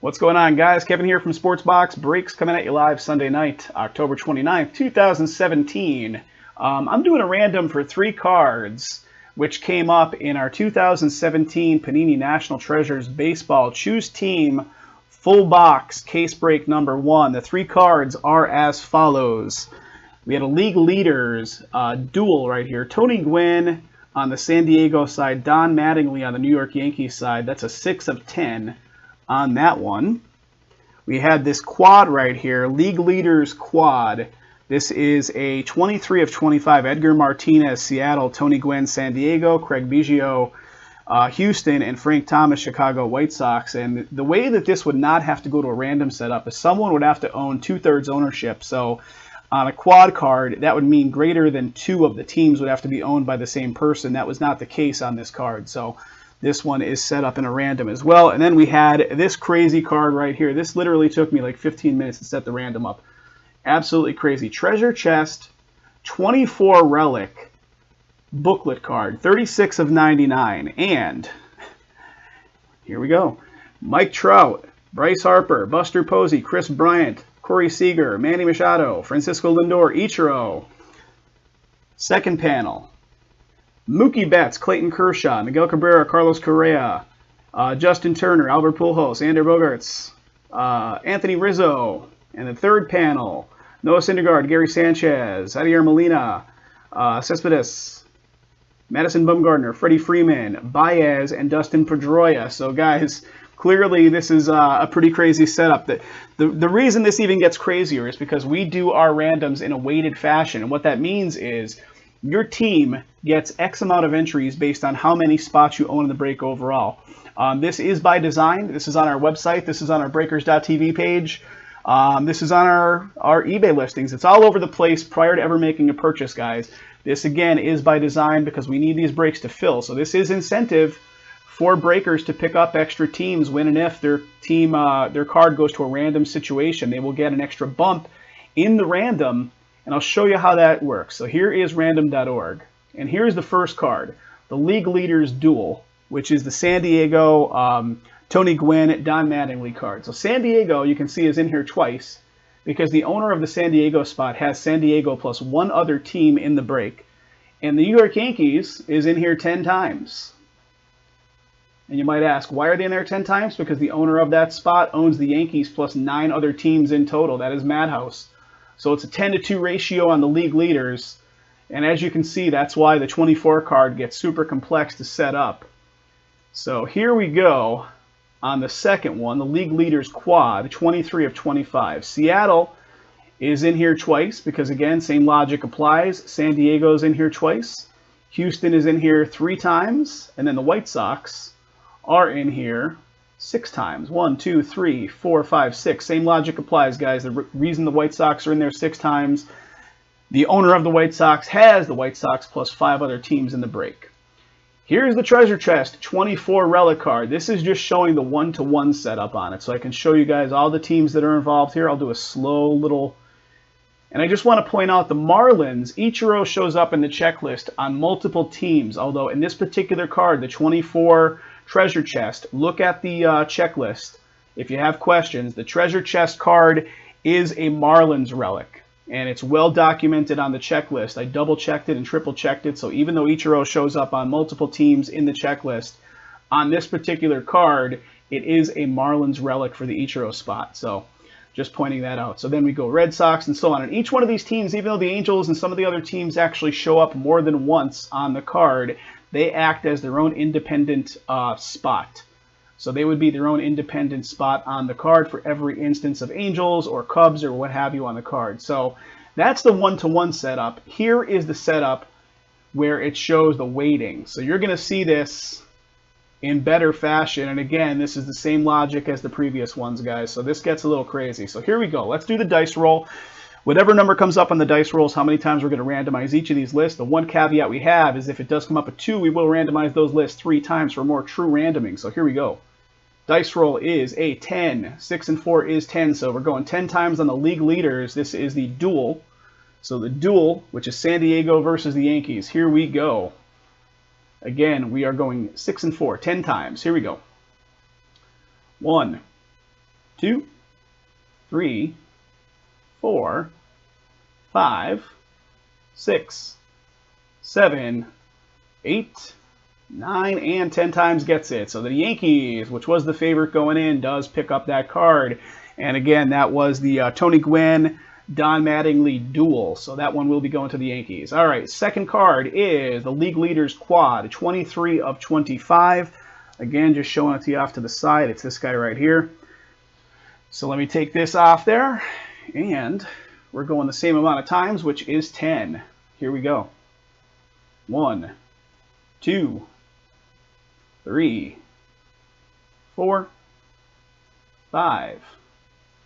What's going on, guys? Kevin here from Sportsbox Breaks, coming at you live Sunday night, October 29th, 2017. I'm doing a random for 3 cards, which came up in our 2017 Panini National Treasures Baseball Choose Team Full Box Case Break number 1. The 3 cards are as follows. We had a League Leaders duel right here. Tony Gwynn on the San Diego side, Don Mattingly on the New York Yankees side. That's a 6 of 10. On that one, we had this quad right here, League Leaders quad. This is a 23 of 25, Edgar Martinez, Seattle, Tony Gwynn, San Diego, Craig Biggio, Houston, and Frank Thomas, Chicago White Sox. And the way that this would not have to go to a random setup is someone would have to own 2/3 ownership. So on a quad card, that would mean greater than 2 of the teams would have to be owned by the same person. That was not the case on this card. So this one is set up in a random as well. And then we had this crazy card right here. This literally took me like 15 minutes to set the random up. Absolutely crazy. Treasure Chest 24 Relic booklet card, 36 of 99. And here we go. Mike Trout, Bryce Harper, Buster Posey, Chris Bryant, Corey Seager, Manny Machado, Francisco Lindor, Ichiro. Second panel. Mookie Betts, Clayton Kershaw, Miguel Cabrera, Carlos Correa, Justin Turner, Albert Pujols, Xander Bogaerts, Anthony Rizzo. And the third panel, Noah Syndergaard, Gary Sanchez, Yadier Molina, Cespedes, Madison Bumgarner, Freddie Freeman, Baez, and Dustin Pedroia. So guys, clearly this is a pretty crazy setup. The reason this even gets crazier is because we do our randoms in a weighted fashion. And what that means is your team gets X amount of entries based on how many spots you own in the break overall. This is by design. This is on our website. This is on our breakers.tv page. This is on our eBay listings. It's all over the place prior to ever making a purchase, guys. This, again, is by design because we need these breaks to fill. So this is incentive for breakers to pick up extra teams when and if their team, their card goes to a random situation. They will get an extra bump in the random. And I'll show you how that works. So here is random.org. And here's the first card, the League Leaders Duel, which is the San Diego Tony Gwynn, Don Mattingly card. So San Diego, you can see, is in here twice because the owner of the San Diego spot has San Diego plus one other team in the break. And the New York Yankees is in here 10 times. And you might ask, why are they in there 10 times? Because the owner of that spot owns the Yankees plus 9 other teams in total. That is Madhouse. So it's a 10-to-2 ratio on the League Leaders. And as you can see, that's why the 24 card gets super complex to set up. So here we go on the second one, the League Leaders quad, 23 of 25. Seattle is in here twice because, again, same logic applies. San Diego's in here twice. Houston is in here 3 times. And then the White Sox are in here 6 times. 1, 2, 3, 4, 5, 6. Same logic applies, guys. The reason the White Sox are in there 6 times, the owner of the White Sox has the White Sox plus 5 other teams in the break. Here's the Treasure Chest 24 Relic card. This is just showing the 1-to-1 setup on it. So I can show you guys all the teams that are involved here. I'll do a slow little... And I just want to point out the Marlins, Ichiro shows up in the checklist on multiple teams. Although in this particular card, the 24 Treasure Chest, look at the checklist. If you have questions, the Treasure Chest card is a Marlins relic. And it's well documented on the checklist. I double checked it and triple checked it. So even though Ichiro shows up on multiple teams in the checklist, on this particular card, it is a Marlins relic for the Ichiro spot. So just pointing that out. So then we go Red Sox and so on. And each one of these teams, even though the Angels and some of the other teams actually show up more than once on the card, they act as their own independent spot. So they would be their own independent spot on the card for every instance of Angels or Cubs or what have you on the card. So that's the 1-to-1 setup. Here is the setup where it shows the weighting. So you're going to see this in better fashion. And again, this is the same logic as the previous ones, guys. So this gets a little crazy. So here we go. Let's do the dice roll. Whatever number comes up on the dice rolls, how many times we're going to randomize each of these lists. The one caveat we have is if it does come up a 2, we will randomize those lists 3 times for more true randoming. So here we go. Dice roll is a 10. 6 and 4 is 10. So we're going 10 times on the League Leaders. This is the duel. So the duel, which is San Diego versus the Yankees. Here we go. Again, we are going 6 and 4, 10 times. Here we go. 1, 2, 3, 4, 5, 6, 7, 8, 9, and 10 times gets it. So the Yankees, which was the favorite going in, does pick up that card. And again, that was the Tony Gwynn, Don Mattingly duel. So that one will be going to the Yankees. All right, second card is the league leaders quad, 23 of 25. Again, just showing it to you off to the side. It's this guy right here. So let me take this off there. And we're going the same amount of times, which is 10. Here we go. 1, 2, 3, 4, 5,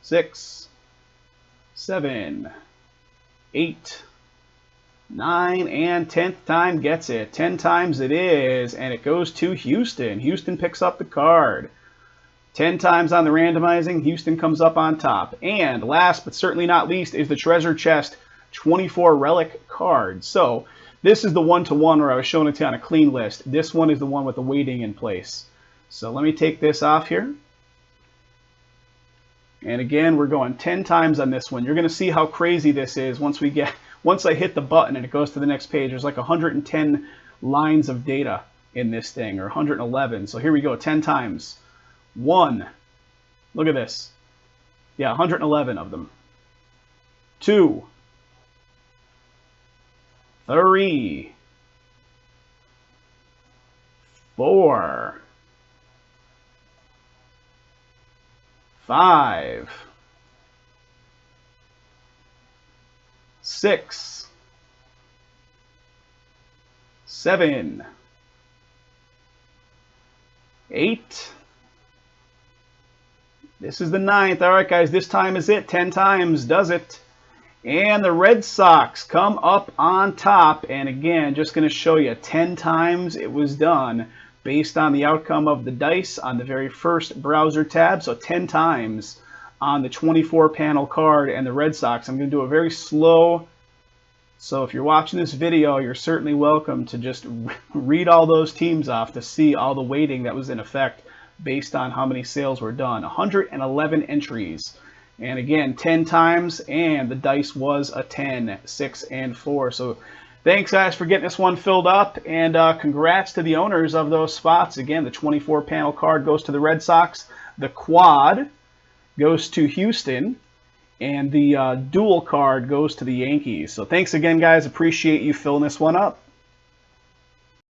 6, 7, 8, 9, and 10th time gets it. 10 times it is, and it goes to Houston. Houston picks up the card. 10 times on the randomizing, Houston comes up on top. And last but certainly not least is the treasure chest 24 relic card. So this is the one-to-one where I was showing it to you on a clean list. This one is the one with the weighting in place. So let me take this off here. And again, we're going 10 times on this one. You're going to see how crazy this is once I hit the button and it goes to the next page. There's like 110 lines of data in this thing, or 111. So here we go, 10 times. 1. Look at this. Yeah, 111 of them. 2. 3. 4. 5. 6. 7. 8. This is the 9th. All right, guys, this time is it. 10 times does it. And the Red Sox come up on top. And again, just going to show you 10 times it was done based on the outcome of the dice on the very first browser tab. So 10 times on the 24 panel card and the Red Sox. I'm going to do a very slow. So if you're watching this video, you're certainly welcome to just read all those teams off to see all the weighting that was in effect based on how many sales were done. 111 entries. And again, 10 times, and the dice was a 10, 6, and 4. So thanks, guys, for getting this one filled up, and congrats to the owners of those spots. Again, the 24-panel card goes to the Red Sox. The quad goes to Houston, and the dual card goes to the Yankees. So thanks again, guys. Appreciate you filling this one up.